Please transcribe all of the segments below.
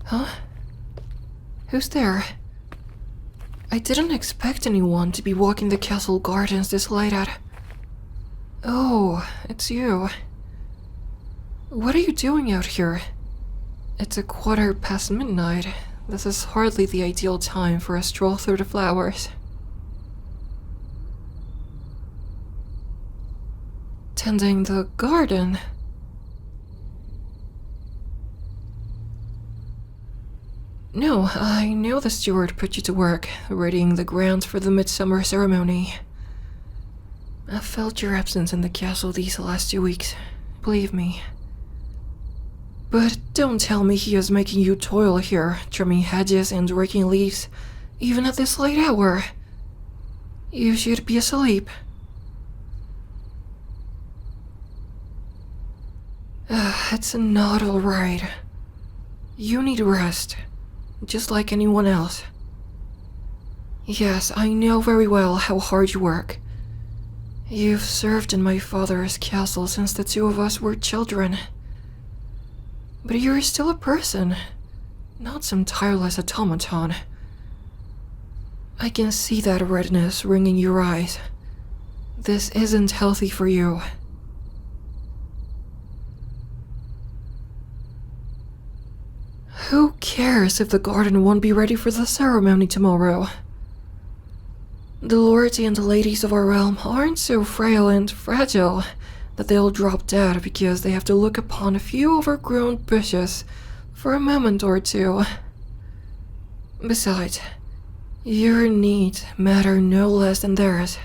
Huh? Who's there? I didn't expect anyone to be walking the castle gardens this late at. Oh, it's you. What are you doing out here? It's midnight. This is hardly the ideal time for a stroll through the flowers. Tending the garden? No, I know the steward put you to work, readying the grounds for the midsummer ceremony. I've felt your absence in the castle these last 2 weeks, believe me. But don't tell me he is making you toil here, trimming hedges and raking leaves, even at this late hour. You should be asleep. It's not alright. You need rest, just like anyone else. Yes, I know very well how hard you work. You've served in my father's castle since the two of us were children. But you're still a person, not some tireless automaton. I can see that redness ringing your eyes. This isn't healthy for you. Who cares if the garden won't be ready for the ceremony tomorrow? The lords and the ladies of our realm aren't so frail and fragile that they'll drop dead because they have to look upon a few overgrown bushes for a moment or two. Besides, your needs matter no less than theirs.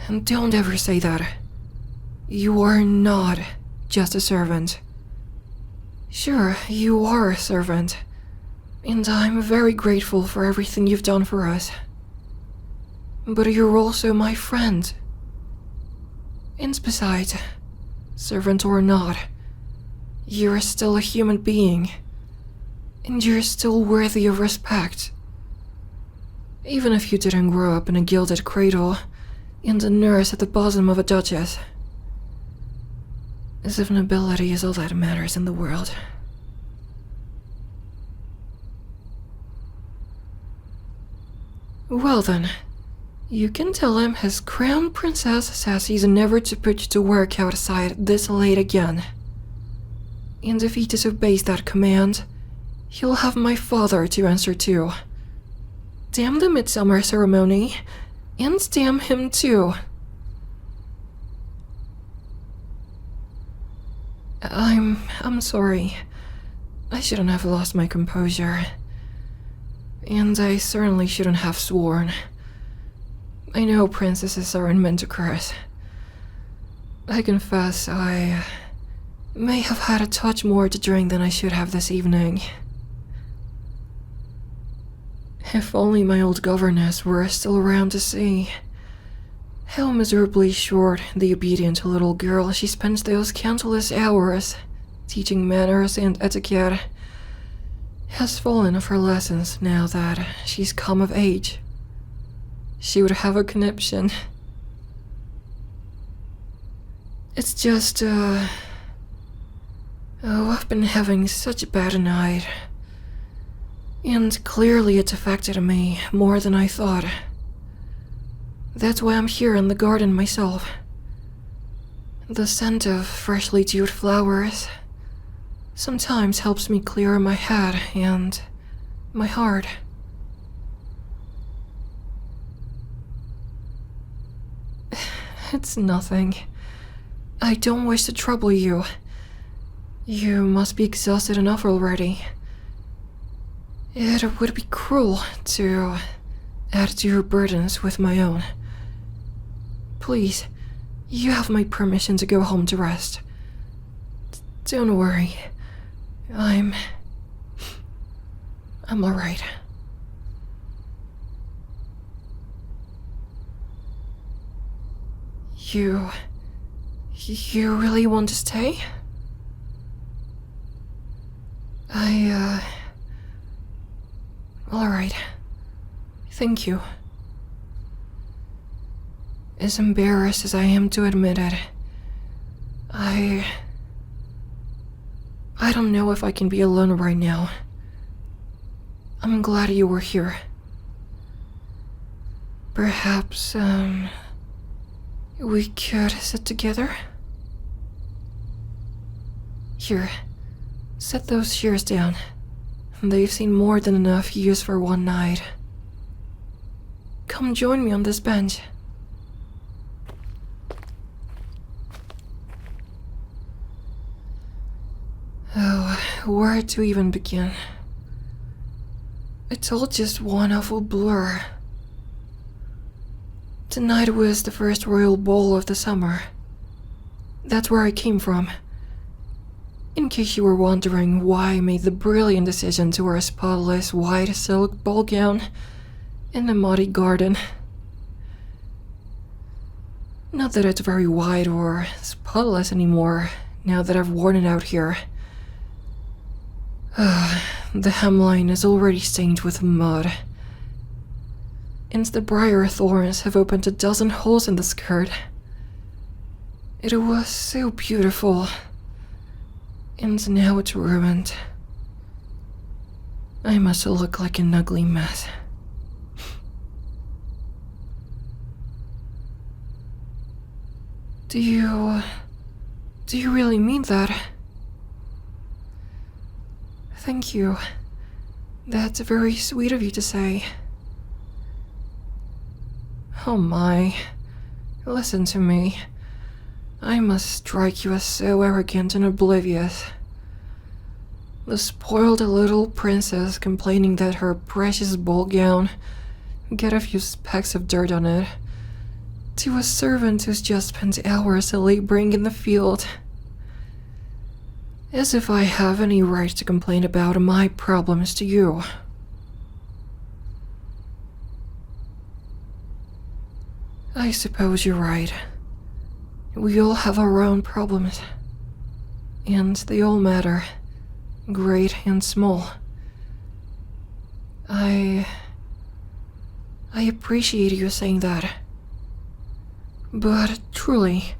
And don't ever say that. You are not just a servant. Sure, you are a servant, and I'm very grateful for everything you've done for us. But you're also my friend. And besides, servant or not, you're still a human being, and you're still worthy of respect. Even if you didn't grow up in a gilded cradle and a nurse at the bosom of a duchess. As if nobility is all that matters in the world. Well then, you can tell him his crown princess says he's never to put you to work outside this late again. And if he disobeys that command, he'll have my father to answer to. Damn the midsummer ceremony, and damn him too. I'm sorry. I shouldn't have lost my composure. And I certainly shouldn't have sworn. I know princesses aren't meant to curse. I confess I may have had a touch more to drink than I should have this evening. If only my old governess were still around to see how miserably short the obedient little girl she spends those countless hours teaching manners and etiquette has fallen off her lessons now that she's come of age. She would have a conniption. It's just, I've been having such a bad night. And clearly it's affected me more than I thought. That's why I'm here in the garden myself. The scent of freshly dewed flowers sometimes helps me clear my head and my heart. It's nothing. I don't wish to trouble you. You must be exhausted enough already. It would be cruel to add to your burdens with my own. Please, you have my permission to go home to rest. Don't worry. I'm alright. You really want to stay? Alright. Thank you. As embarrassed as I am to admit it, I I don't know if I can be alone right now. I'm glad you were here. Perhaps, we could sit together? Here, set those chairs down. They've seen more than enough use for one night. Come join me on this bench. Oh, where to even begin? It's all just one awful blur. Tonight was the first royal ball of the summer. That's where I came from. In case you were wondering why I made the brilliant decision to wear a spotless white silk ball gown in a muddy garden. Not that it's very white or spotless anymore now that I've worn it out here. The hemline is already stained with mud. And the briar thorns have opened a dozen holes in the skirt. It was so beautiful. And now it's ruined. I must look like an ugly mess. Do you really mean that? Thank you. That's very sweet of you to say. Oh my. Listen to me. I must strike you as so arrogant and oblivious. The spoiled little princess complaining that her precious ball gown get a few specks of dirt on it, to a servant who's just spent hours laboring in the field. As if I have any right to complain about my problems to you. I suppose you're right. We all have our own problems. And they all matter, great and small. I appreciate you saying that. But truly,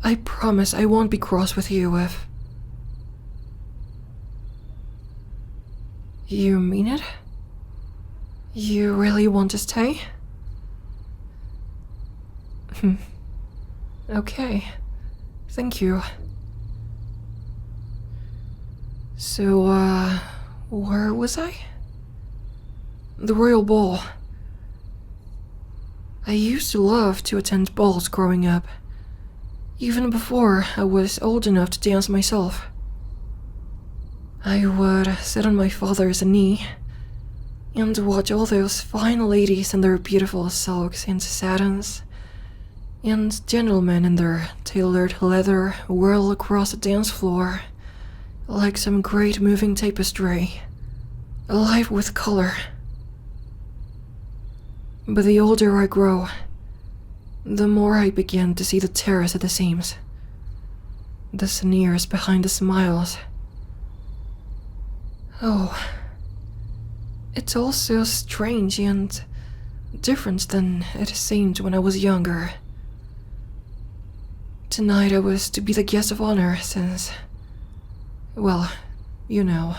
I promise I won't be cross with you if... You mean it? You really want to stay? Okay. Thank you. So, where was I? The royal ball. I used to love to attend balls growing up, even before I was old enough to dance myself. I would sit on my father's knee and watch all those fine ladies in their beautiful silks and satins, and gentlemen in their tailored leather whirl across the dance floor like some great moving tapestry, alive with color. But the older I grow, the more I begin to see the tears at the seams, the sneers behind the smiles. Oh, it's all so strange and different than it seemed when I was younger. Tonight I was to be the guest of honor since, well, you know.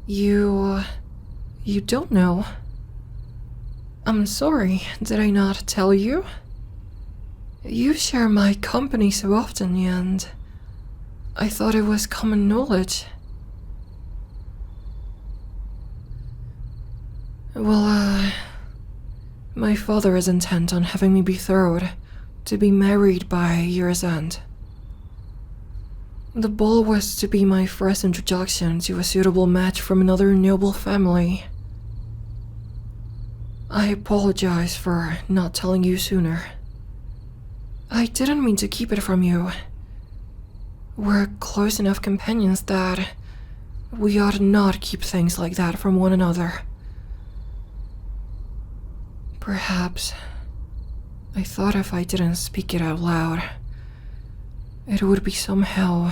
You don't know? I'm sorry, did I not tell you? You share my company so often and... I thought it was common knowledge. Well, my father is intent on having me betrothed to be married by year's end. The ball was to be my first introduction to a suitable match from another noble family. I apologize for not telling you sooner. I didn't mean to keep it from you. We're close enough companions that we ought not keep things like that from one another. Perhaps I thought if I didn't speak it out loud, it would be somehow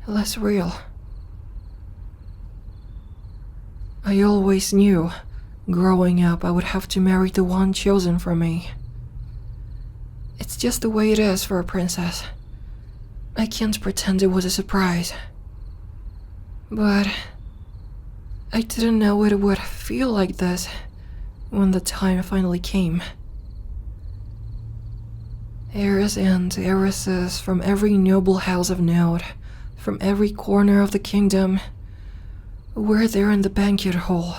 less real. I always knew, growing up, I would have to marry the one chosen for me. It's just the way it is for a princess. I can't pretend it was a surprise. But I didn't know it would feel like this when the time finally came. Heirs and heiresses from every noble house of note, from every corner of the kingdom, were there in the banquet hall,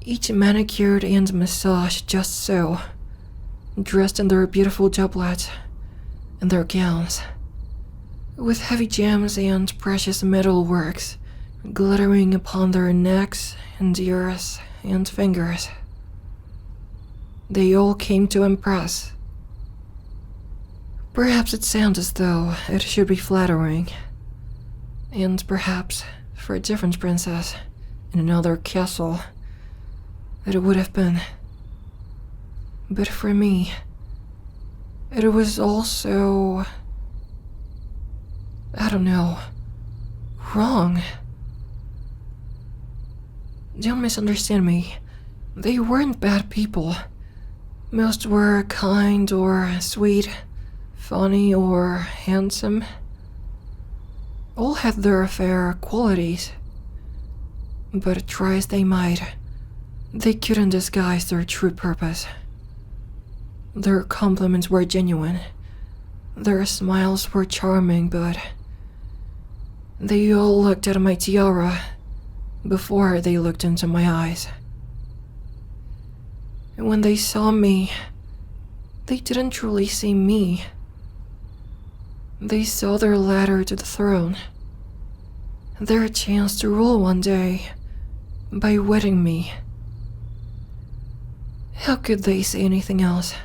each manicured and massaged just so, dressed in their beautiful doublets and their gowns, with heavy gems and precious metalworks glittering upon their necks and ears and fingers. They all came to impress. Perhaps it sounds as though it should be flattering, and perhaps for a different princess in another castle it would have been. But for me, it was also, I don't know, wrong. Don't misunderstand me. They weren't bad people. Most were kind or sweet, funny or handsome. All had their fair qualities. But try as they might, they couldn't disguise their true purpose. Their compliments were genuine. Their smiles were charming, but they all looked at my tiara before they looked into my eyes. And when they saw me, they didn't truly see me. They saw their ladder to the throne, their chance to rule one day by wedding me. How could they say anything else?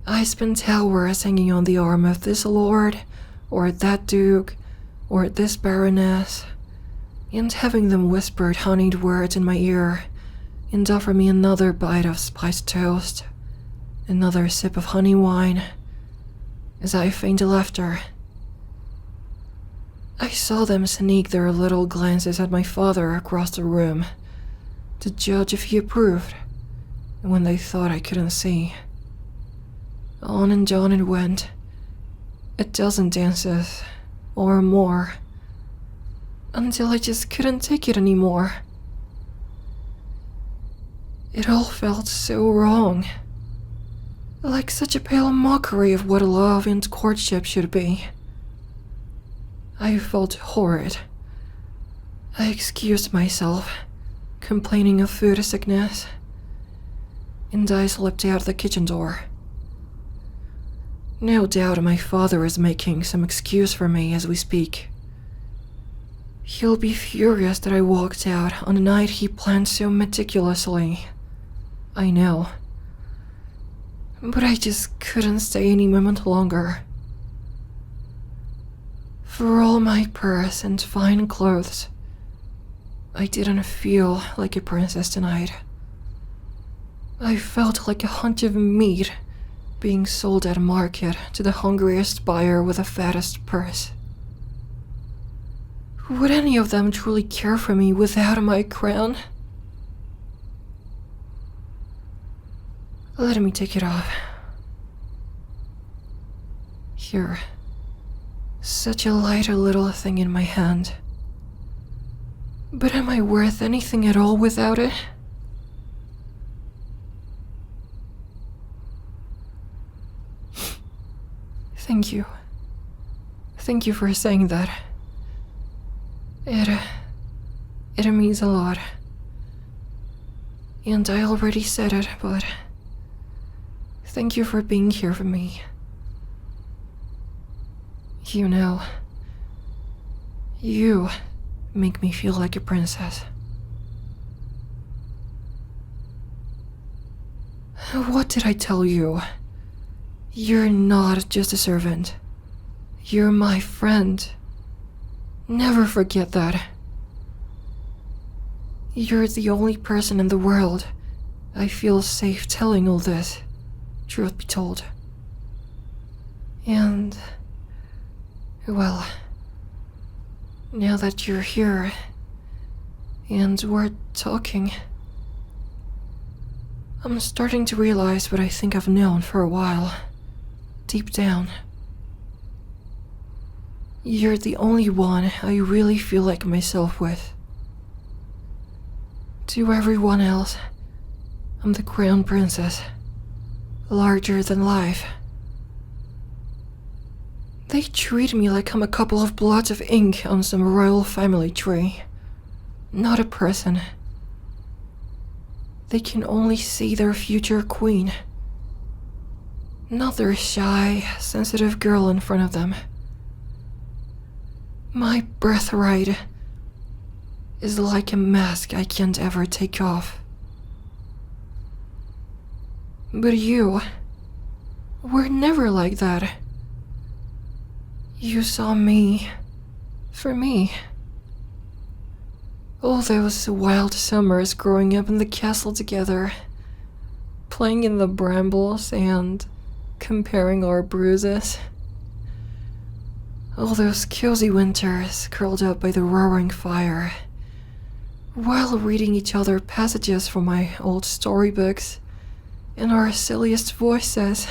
I spent hours hanging on the arm of this lord, or that duke, or this baroness, and having them whispered honeyed words in my ear and offer me another bite of spiced toast, another sip of honey wine, as I feigned laughter. I saw them sneak their little glances at my father across the room to judge if he approved, when they thought I couldn't see. On and on it went, a dozen dances, or more, until I just couldn't take it anymore. It all felt so wrong, like such a pale mockery of what love and courtship should be. I felt horrid. I excused myself, complaining of food sickness, and I slipped out the kitchen door. No doubt my father is making some excuse for me as we speak. He'll be furious that I walked out on a night he planned so meticulously. I know. But I just couldn't stay any moment longer. For all my purse and fine clothes, I didn't feel like a princess tonight. I felt like a hunch of meat being sold at a market to the hungriest buyer with the fattest purse. Would any of them truly care for me without my crown? Let me take it off. Here. Such a light little thing in my hand. But am I worth anything at all without it? Thank you. Thank you for saying that. It means a lot. And I already said it, but thank you for being here for me. You know, you make me feel like a princess. What did I tell you? You're not just a servant. You're my friend. Never forget that. You're the only person in the world I feel safe telling all this, truth be told. And, well, now that you're here and we're talking, I'm starting to realize what I think I've known for a while. Deep down. You're the only one I really feel like myself with. To everyone else, I'm the crown princess. Larger than life. They treat me like I'm a couple of blots of ink on some royal family tree. Not a person. They can only see their future queen. Not their shy, sensitive girl in front of them. My birthright is like a mask I can't ever take off. But you were never like that. You saw me for me. All those wild summers growing up in the castle together, playing in the brambles and comparing our bruises. All those cozy winters curled up by the roaring fire, while reading each other passages from my old storybooks in our silliest voices.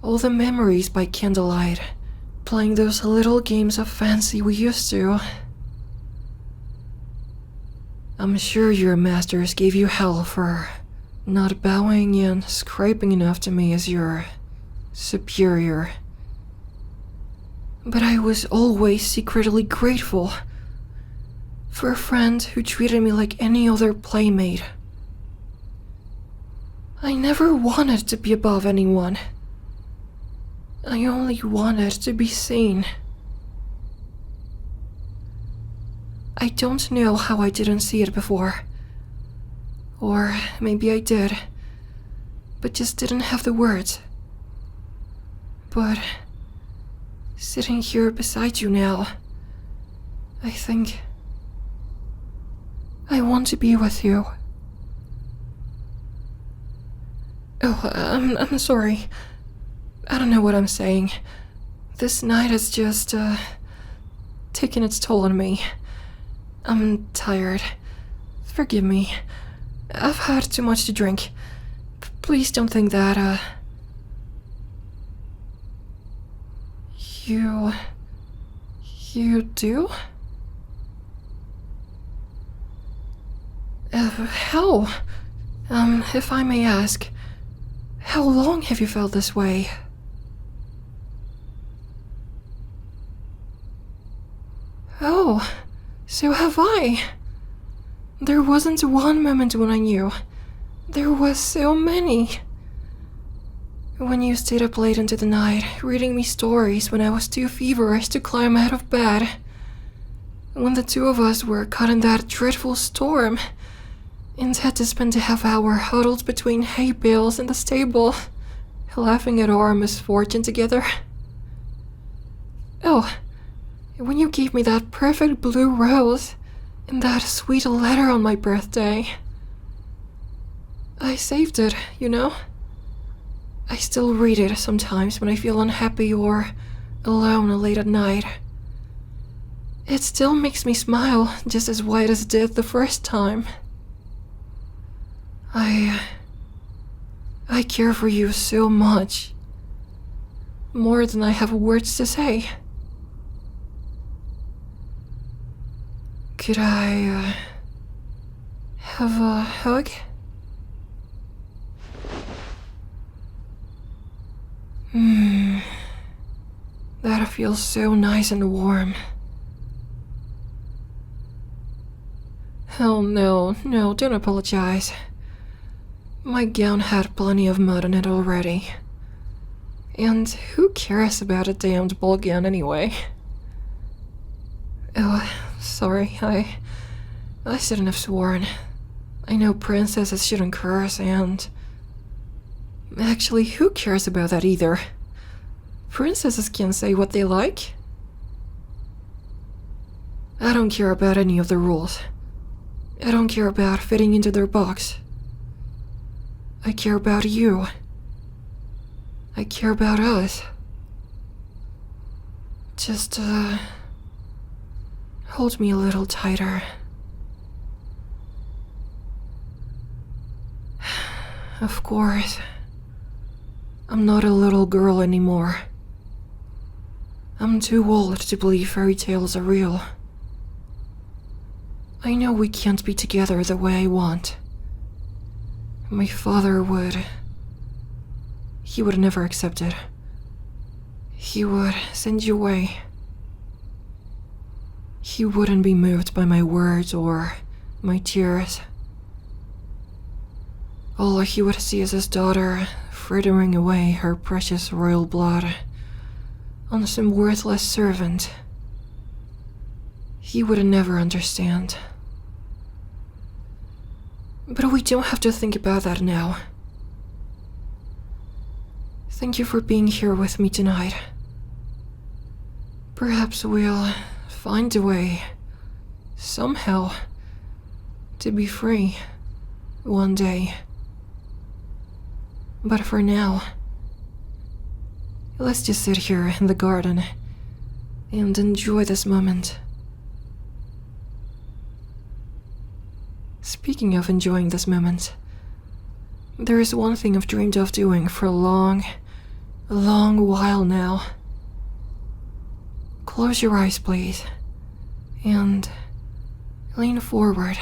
All the memories by candlelight, playing those little games of fancy we used to. I'm sure your masters gave you hell for not bowing and scraping enough to me as your superior. But I was always secretly grateful for a friend who treated me like any other playmate. I never wanted to be above anyone. I only wanted to be seen. I don't know how I didn't see it before. Or maybe I did, but just didn't have the words. But sitting here beside you now, I think I want to be with you. Oh, I'm sorry. I don't know what I'm saying. This night has just, taken its toll on me. I'm tired. Forgive me. I've had too much to drink. Please don't think that, You do? How? If I may ask, how long have you felt this way? Oh, so have I. There wasn't one moment when I knew. There was so many. When you stayed up late into the night, reading me stories when I was too feverish to climb out of bed. When the two of us were caught in that dreadful storm, and had to spend a half hour huddled between hay bales in the stable, laughing at our misfortune together. Oh, when you gave me that perfect blue rose, and that sweet letter on my birthday. I saved it, you know? I still read it sometimes when I feel unhappy or alone late at night. It still makes me smile just as wide as it did the first time. I care for you so much. More than I have words to say. Could I, have a hug? That feels so nice and warm. Oh no, don't apologize. My gown had plenty of mud on it already. And who cares about a damned ball gown anyway? Oh, sorry, I shouldn't have sworn. I know princesses shouldn't curse, and actually, who cares about that either? Princesses can say what they like. I don't care about any of the rules. I don't care about fitting into their box. I care about you. I care about us. Just, hold me a little tighter. Of course. I'm not a little girl anymore. I'm too old to believe fairy tales are real. I know we can't be together the way I want. My father would... He would never accept it. He would send you away. He wouldn't be moved by my words or my tears. All he would see is his daughter frittering away her precious royal blood on some worthless servant. He would never understand. But we don't have to think about that now. Thank you for being here with me tonight. Perhaps we'll find a way, somehow, to be free one day. But for now, let's just sit here in the garden and enjoy this moment. Speaking of enjoying this moment, there is one thing I've dreamed of doing for a long while now. Close your eyes, please, and lean forward.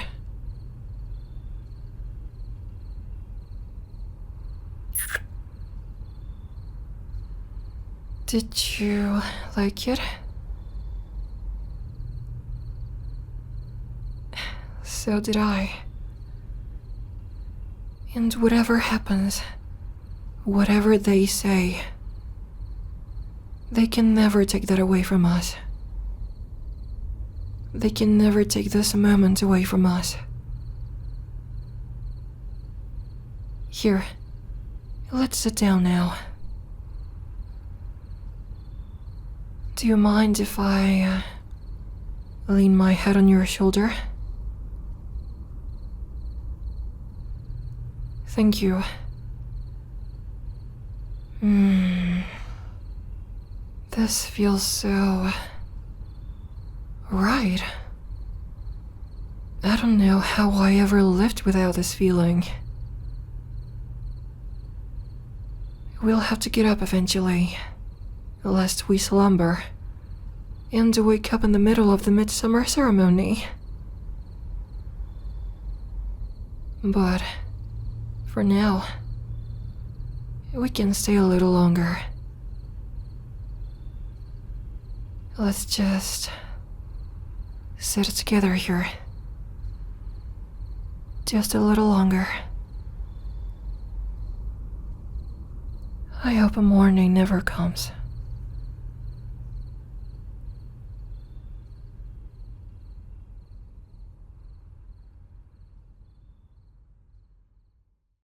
Did you like it? So did I. And whatever happens, whatever they say, they can never take that away from us. They can never take this moment away from us. Here, let's sit down now. Do you mind if I lean my head on your shoulder? Thank you. This feels so... right. I don't know how I ever lived without this feeling. We'll have to get up eventually, lest we slumber, and wake up in the middle of the midsummer ceremony. But for now, we can stay a little longer. Let's just sit together here. Just a little longer. I hope a morning never comes.